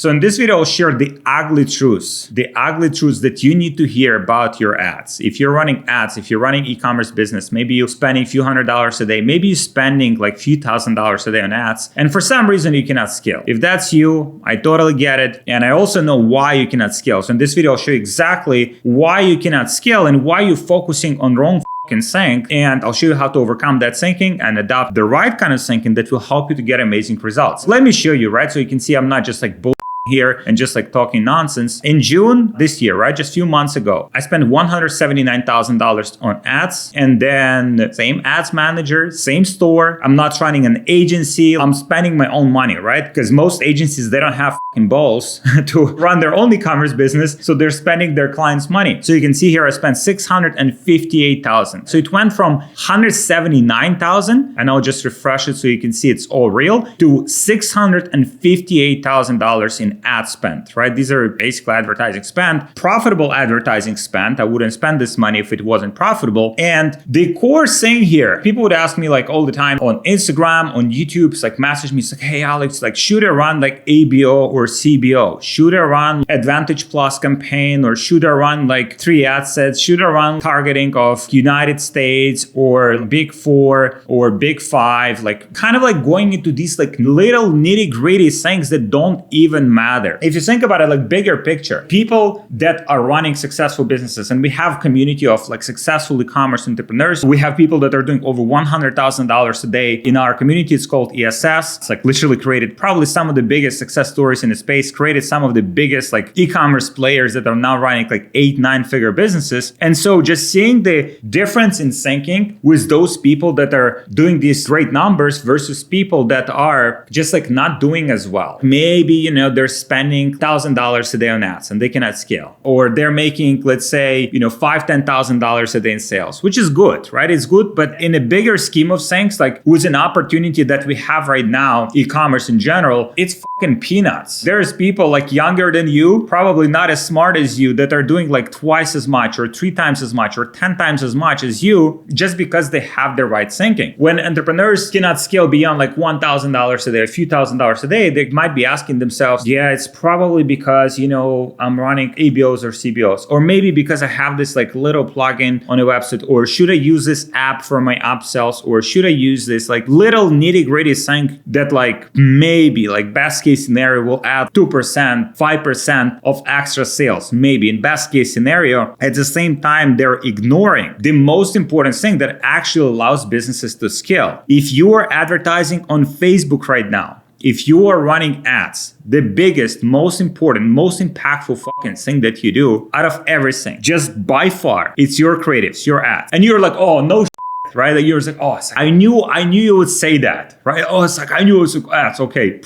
So in this video, I'll share the ugly truths that you need to hear about your ads. If you're running ads, if you're running e-commerce business, maybe you're spending a few $100s a day, maybe you're spending like a few $1,000s a day on ads, and for some reason you cannot scale. If that's you, I totally get it. And I also know why you cannot scale. So in this video, I'll show you exactly why you cannot scale and why you're focusing on wrong sync, and I'll show you how to overcome that syncing and adopt the right kind of syncing that will help you to get amazing results. Let me show you, right? So you can see I'm not just like bull here and just like talking nonsense. In June this year, right, just a few months ago, I spent $179,000 on ads, and then same ads manager, same store. I'm not running an agency. I'm spending my own money, right? Because most agencies, they don't have balls to run their own e-commerce business, so they're spending their clients' money. So you can see here I spent $658,000. So it went from $179,000, and I'll just refresh it so you can see it's all real, to $658,000 in ad spend, right? These are basically advertising spend, profitable advertising spend. I wouldn't spend this money if it wasn't profitable. And the core thing here, people would ask me like all the time on Instagram, on YouTube, it's like message me, it's like, hey Alex, like should I run like ABO or CBO? Should I run Advantage Plus campaign, or should I run like 3 ad sets? Should I run targeting of United States or Big 4 or Big 5? Like kind of like going into these like little nitty gritty things that don't even matter. If you think about it, like bigger picture, people that are running successful businesses, and we have community of like successful e-commerce entrepreneurs. We have people that are doing over $100,000 a day in our community. It's called ESS. It's like literally created probably some of the biggest success stories in the space, created some of the biggest like e-commerce players that are now running like 8-9 figure businesses. And so just seeing the difference in syncing with those people that are doing these great numbers versus people that are just like not doing as well. Maybe, you know, they're spending $1,000 a day on ads and they cannot scale, or they're making, let's say, you know, $5,000-$10,000 a day in sales, which is good, right? It's good, but in a bigger scheme of things, like with an opportunity that we have right now, e-commerce in general, it's fucking peanuts. There's people like younger than you, probably not as smart as you, that are doing like twice as much or 3 times as much or 10 times as much as you, just because they have the right thinking. When entrepreneurs cannot scale beyond like $1,000 a day, a few $1,000s a day, they might be asking themselves, yeah, it's probably because, you know, I'm running ABOs or CBOs, or maybe because I have this like little plugin on a website, or should I use this app for my upsells, or should I use this like little nitty gritty thing that like maybe like best case scenario will add 2%, 5% of extra sales, maybe in best case scenario. At the same time, they're ignoring the most important thing that actually allows businesses to scale. If you are advertising on Facebook right now, if you are running ads, the biggest, most important, most impactful fucking thing that you do out of everything, just by far, it's your creatives, your ads. And you're like, oh, no, right? Like you're like, oh, I knew you would say that, right? Oh, it's like, I knew it was ads. Okay,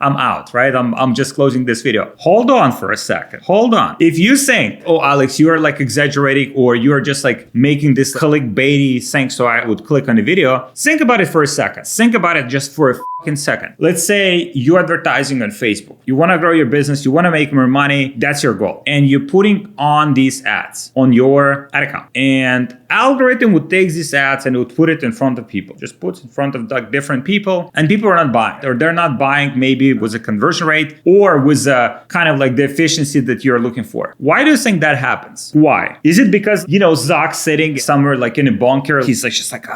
I'm out, right? I'm just closing this video. Hold on for a second. Hold on. If you think, oh, Alex, you are like exaggerating, or you're just like making this clickbaity thing so I would click on the video, think about it for a second. Think about it just for a fucking second. Let's say you're advertising on Facebook. You want to grow your business. You want to make more money. That's your goal. And you're putting on these ads on your ad account. And algorithm would take these ads and would put it in front of people. Just puts in front of like different people, and people are not buying, or they're not buying maybe with a conversion rate or with a kind of like the efficiency that you're looking for. Why do you think that happens? Why? Is it because, you know, Zach's sitting somewhere like in a bunker? He's like, just like,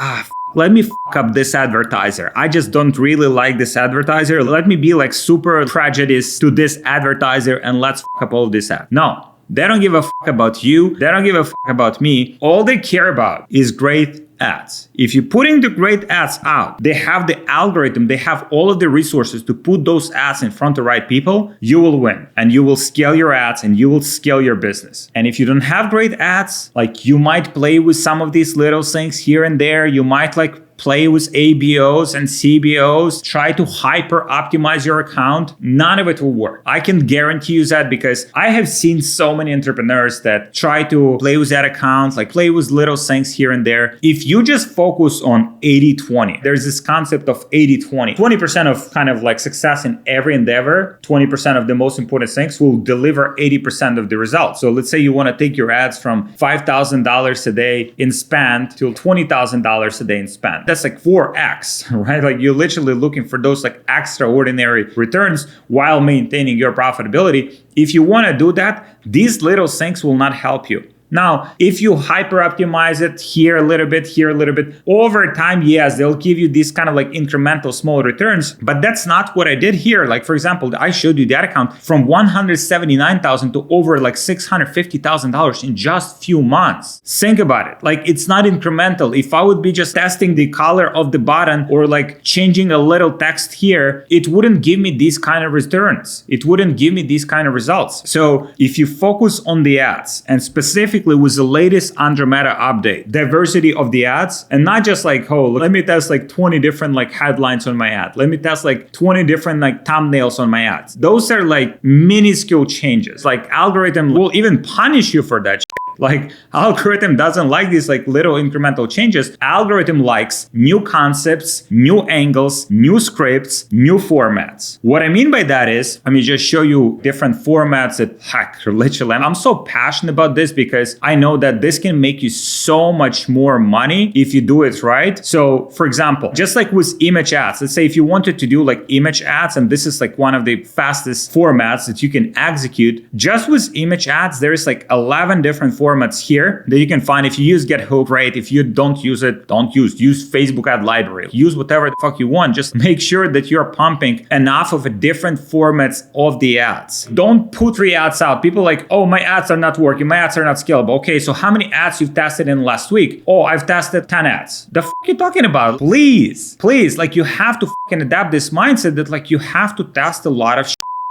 let me fuck up this advertiser. I just don't really like this advertiser. Let me be like super prejudiced to this advertiser and let's fuck up all this ad. No, they don't give a fuck about you. They don't give a fuck about me. All they care about is great ads. If you're putting the great ads out, they have the algorithm, they have all of the resources to put those ads in front of the right people, you will win, and you will scale your ads and you will scale your business. And if you don't have great ads, like you might play with some of these little things here and there, you might like play with ABOs and CBOs, try to hyper optimize your account, none of it will work. I can guarantee you that, because I have seen so many entrepreneurs that try to play with that account, like play with little things here and there. If you just focus on 80-20, there's this concept of 80-20. 20% of kind of like success in every endeavor, 20% of the most important things will deliver 80% of the results. So let's say you want to take your ads from $5,000 a day in spend to $20,000 a day in spend. That's like 4x, right? Like you're literally looking for those like extraordinary returns while maintaining your profitability. If you want to do that, these little things will not help you. Now, if you hyper optimize it here a little bit, here a little bit, over time, yes, they'll give you these kind of like incremental small returns, but that's not what I did here. Like, for example, I showed you that account from $179,000 to over like $650,000 in just few months. Think about it. Like, it's not incremental. If I would be just testing the color of the button or like changing a little text here, it wouldn't give me these kind of returns. It wouldn't give me these kind of results. So if you focus on the ads and specifically with the latest Andromeda update, diversity of the ads, and not just like, oh, let me test like 20 different like headlines on my ad. Let me test like 20 different like thumbnails on my ads. Those are like minuscule changes. Like algorithm will even punish you for that. Like algorithm doesn't like these like little incremental changes. Algorithm likes new concepts, new angles, new scripts, new formats. What I mean by that is, let me just show you different formats that literally, I'm so passionate about this because I know that this can make you so much more money if you do it right. So for example, just like with image ads, let's say if you wanted to do like image ads, and this is like one of the fastest formats that you can execute, just with image ads, there's like 11 different formats here that you can find. If you use GetHook, great. If you don't use it, don't use Facebook ad library. Use whatever the fuck you want. Just make sure that you're pumping enough of a different formats of the ads. Don't put 3 ads out. People like, oh, my ads are not working. My ads are not scalable. Okay, so how many ads you've tested in last week? Oh, I've tested 10 ads. The fuck you talking about? Please, like you have to fucking adapt this mindset that like you have to test a lot of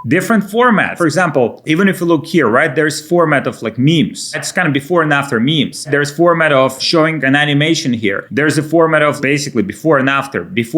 different formats. For example, even if you look here, right, there's format of like memes. It's kind of before and after memes. There's format of showing an animation here. There's a format of basically before and after, just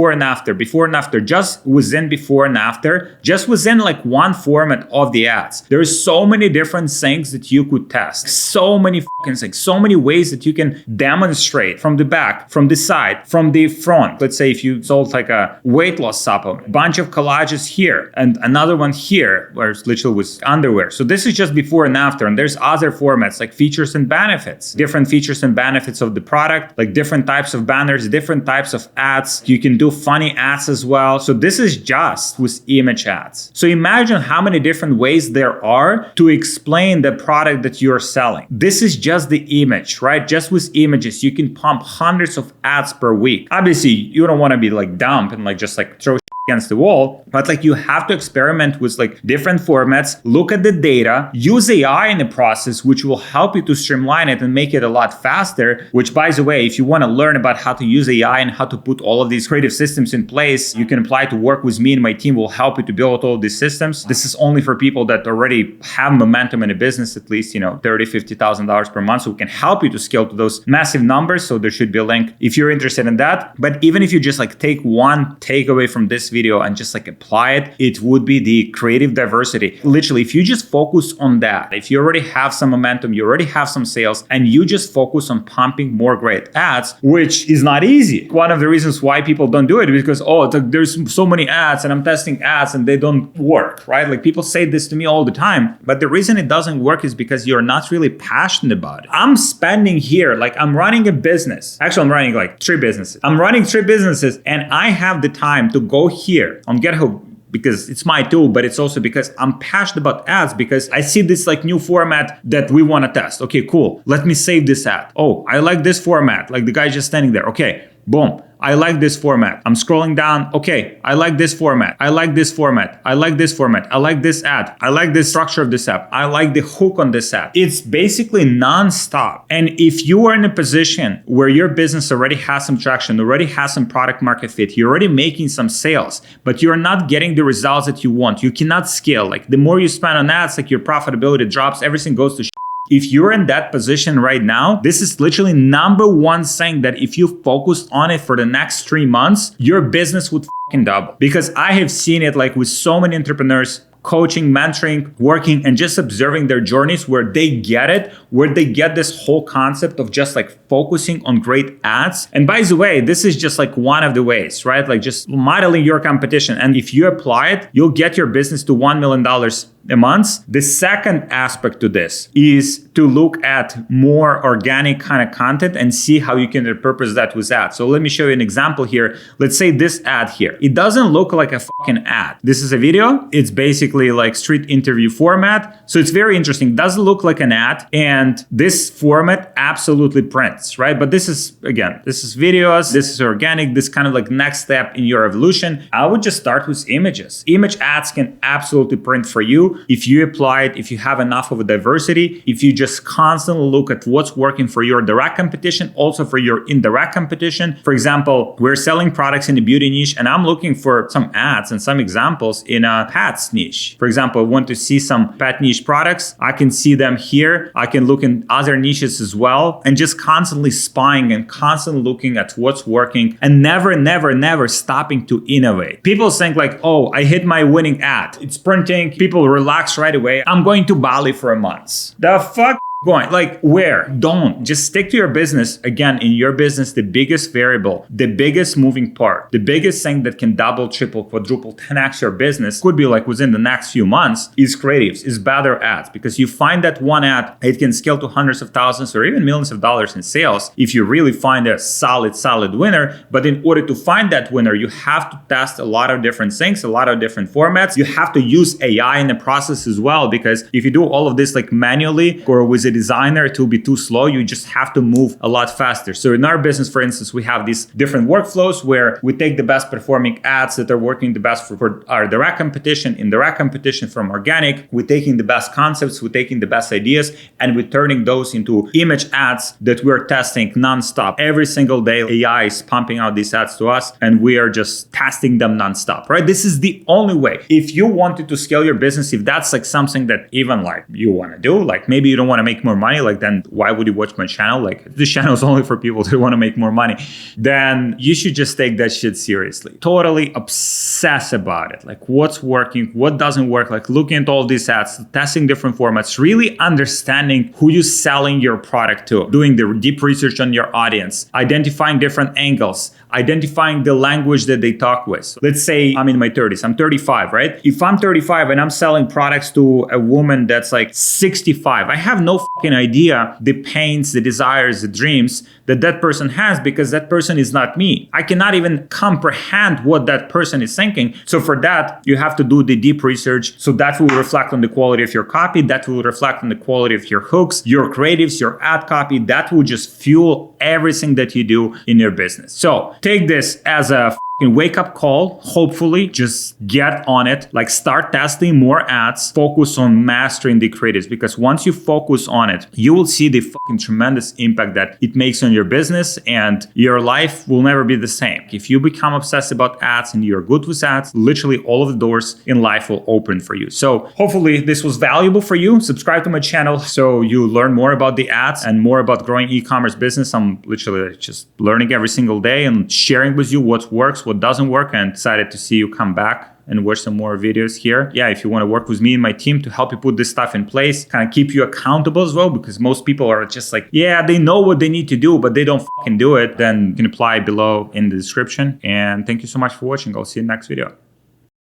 within before and after, just within like one format of the ads. There's so many different things that you could test. So many fucking things, so many ways that you can demonstrate from the back, from the side, from the front. Let's say if you sold like a weight loss supplement, bunch of collages here and another one here, where it's literally with underwear. So this is just before and after. And there's other formats like features and benefits, different features and benefits of the product, like different types of banners, different types of ads. You can do funny ads as well. So this is just with image ads. So imagine how many different ways there are to explain the product that you're selling. This is just the image, right? Just with images, you can pump hundreds of ads per week. Obviously, you don't want to be like dumb and like just like throw against the wall, but like you have to experiment with like different formats, look at the data, use AI in the process, which will help you to streamline it and make it a lot faster. Which, by the way, if you want to learn about how to use AI and how to put all of these creative systems in place, you can apply to work with me, and my team will help you to build all of these systems. This is only for people that already have momentum in a business, at least, $30,000, $50,000 per month. So we can help you to scale to those massive numbers. So there should be a link if you're interested in that. But even if you just like take one takeaway from this video and just like apply it, it would be the creative diversity. Literally, if you just focus on that, if you already have some momentum, you already have some sales, and you just focus on pumping more great ads, which is not easy. One of the reasons why people don't do it is because, oh, there's so many ads and I'm testing ads and they don't work, right? Like people say this to me all the time, but the reason it doesn't work is because you're not really passionate about it. I'm spending here, like I'm running a business. Actually, I'm running like 3 businesses. I'm running 3 businesses and I have the time to go here on GetHook because it's my tool, but it's also because I'm passionate about ads, because I see this like new format that we want to test. Okay, cool. Let me save this ad. Oh, I like this format. Like the guy just standing there. Okay, boom. I like this format. I'm scrolling down. Okay, I like this format. I like this format. I like this format. I like this ad. I like this structure of this app. I like the hook on this app. It's basically nonstop. And if you are in a position where your business already has some traction, already has some product market fit, you're already making some sales, but you're not getting the results that you want, you cannot scale. Like the more you spend on ads, like your profitability drops, everything goes to shit. If you're in that position right now, this is literally number one thing that if you focused on it for the next 3 months, your business would fucking double. Because I have seen it like with so many entrepreneurs, coaching, mentoring, working, and just observing their journeys where they get it, where they get this whole concept of just like focusing on great ads. And by the way, this is just like one of the ways, right? Like just modeling your competition. And if you apply it, you'll get your business to $1 million a month. The second aspect to this is to look at more organic kind of content and see how you can repurpose that with ads. So let me show you an example here. Let's say this ad here. It doesn't look like a fucking ad. This is a video. It's basically like street interview format. So it's very interesting. It doesn't look like an ad. And this format absolutely prints, right? But this is, again, this is videos. This is organic. This kind of like next step in your evolution. I would just start with images. Image ads can absolutely print for you. If you apply it, if you have enough of a diversity, if you just constantly look at what's working for your direct competition, also for your indirect competition. For example, we're selling products in the beauty niche and I'm looking for some ads and some examples in a pets niche. For example, I want to see some pet niche products. I can see them here. I can look in other niches as well and just constantly spying and constantly looking at what's working and never stopping to innovate. People think like, oh, I hit my winning ad. It's printing. People relax right away. I'm going to Bali for a month. The fuck? Going like where? Don't just stick to your business. Again, in your business, the biggest variable, the biggest moving part, the biggest thing that can double, triple, quadruple, 10x your business could be like within the next few months is creatives, is better ads. Because you find that one ad, it can scale to hundreds of thousands or even millions of dollars in sales if you really find a solid winner. But in order to find that winner, you have to test a lot of different things, a lot of different formats. You have to use AI in the process as well, because if you do all of this like manually or with a designer, it will be too slow. You just have to move a lot faster. So in our business, for instance, we have these different workflows where we take the best performing ads that are working the best for our direct competition, indirect competition from organic. We're taking the best concepts, we're taking the best ideas, and we're turning those into image ads that we're testing nonstop. Every single day, AI is pumping out these ads to us and we are just testing them nonstop, right? This is the only way. If you wanted to scale your business, if that's like something that even like you want to do, like maybe you don't want to make more money, like then why would you watch my channel? Like this channel is only for people who want to make more money. Then you should just take that shit seriously. Totally obsess about it. Like what's working, what doesn't work, like looking at all these ads, testing different formats, really understanding who you're selling your product to, doing the deep research on your audience, identifying different angles, identifying the language that they talk with. Let's say I'm in my 30s, I'm 35, right? If I'm 35 and I'm selling products to a woman that's like 65, I have no fucking idea the pains, the desires, the dreams that person has, because that person is not me. I cannot even comprehend what that person is thinking. So for that, you have to do the deep research. So that will reflect on the quality of your copy. That will reflect on the quality of your hooks, your creatives, your ad copy. That will just fuel everything that you do in your business. So take this as a wake up call. Hopefully just get on it, like start testing more ads, focus on mastering the creatives, because once you focus on it, you will see the fucking tremendous impact that it makes on your business, and your life will never be the same. If you become obsessed about ads and you're good with ads, literally all of the doors in life will open for you. So hopefully this was valuable for you. Subscribe to my channel so you learn more about the ads and more about growing e-commerce business. I'm literally just learning every single day and sharing with you what works, what doesn't work, and excited to see you come back and watch some more videos here. Yeah, if you want to work with me and my team to help you put this stuff in place, kind of keep you accountable as well, because most people are just like, yeah, they know what they need to do, but they don't fucking do it, then you can apply below in the description. And thank you so much for watching. I'll see you in the next video.